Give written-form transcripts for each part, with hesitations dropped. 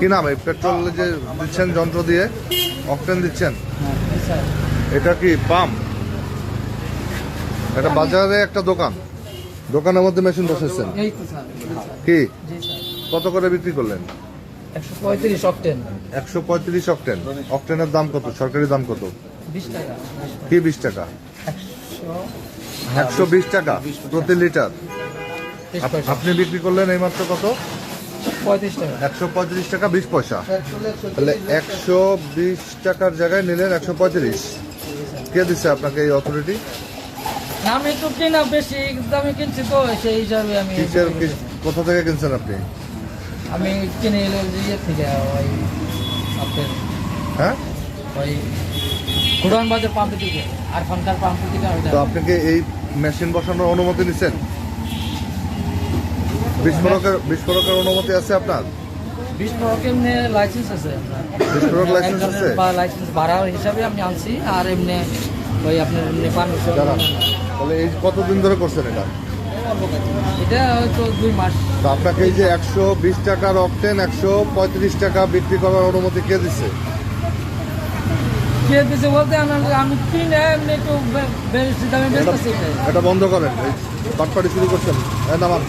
কি নাম এই পেট্রোল যে দিচ্ছেন যন্ত্র দিয়ে অকটেন দিচ্ছেন, এটা কি পাম্প? এটা বাজারে একটা দোকানের মধ্যে মেশিন বসেছেন কি? কত করে বিক্রি করলেন? 135 অকটেন। 135 অকটেন। অকটেনের দাম কত? সরকারি দাম কত? 20 টাকা। কি 20 টাকা? 120 টাকা প্রতি লিটার। আপনি বিক্রি করলেন এইমাত্র কত? 35 টাকা। 135 টাকা 20 পয়সা। তাহলে 120 টাকার জায়গায় নিলেন 135। কে দিচ্ছে আপনাকে এই অথরিটি? আমি একটু কিনা বেশি দামে কিনছি তো সেই হিসাবে আমি। কোথা থেকে কিনছেন আপনি? আমি কিনে এলো ইয়ে থেকে ওই আপনার হ্যাঁ ওই খুড়ান বাজার পাম্প থেকে আর ফান্কার পাম্প থেকে। তো আপনাকে এই মেশিন বসানোর অনুমতি নিছেন? বিস্ফোরকের অনুমতি আছে আপনার? বিস্ফোরক এমনি লাইসেন্স আছে। বিস্ফোরক লাইসেন্স আছে? লাইসেন্স ভাড়া হিসাবে আমি আনছি আর এমনি ওই আপনার এমনি পারমিশন। তাহলে এই কতদিন ধরে করছেন এটা? এটা হয়তো 2 মাস। তো আপনাকে এই যে 120 টাকার অকটেন 135 টাকা বিক্রি করার অনুমতি কে দিচ্ছে? কে দিচ্ছে বলতে আমি কিনে এমনি একটু বেশি দামে বেচতেছি। এটা বন্ধ করেন, এই বাটপাটি শুরু করছেন। নামান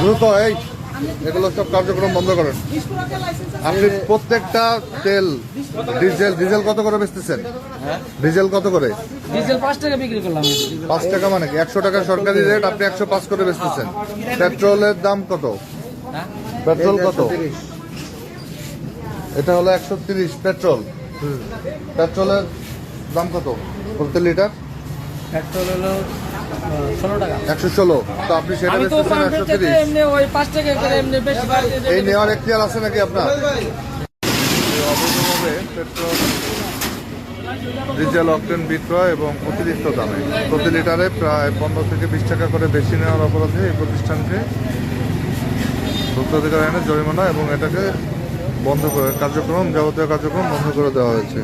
দ্রুত, এই এগুলো সব কার্যক্রম বন্ধ করেন। আপনি প্রত্যেকটা তেল ডিজেল কত করে বেচতেছেন? ডিজেল কত করে? ডিজেল 5 টাকা বিক্রি করলাম। 5 টাকা মানে কি? 100 টাকা সরকারি রেট, আপনি 105 করে বেচতেছেন। পেট্রোলের দাম কত? পেট্রোল কত? এটা হলো 130 পেট্রোল। পেট্রোলের দাম কত প্রতি লিটার? পেট্রোল হলো 16 টাকা। 116। তো আপনি সেটা বেচতেছেন 130। এমনি ওই 5 টাকা করে এমনি বেশি। এই নেওয়ার এখতিয়ার আছে নাকি আপনার? অবৈধভাবে পেট্রোল ডিজেল অকটেন বিক্রয় এবং অতিরিক্ত দামে প্রতি লিটারে প্রায় 15 থেকে 20 টাকা করে বেশি নেওয়ার অপরাধে এই প্রতিষ্ঠানকে ভোক্তাধিকার আইনে জরিমানা এবং এটাকে বন্ধ করে যাবতীয় কার্যক্রম বন্ধ করে দেওয়া হয়েছে।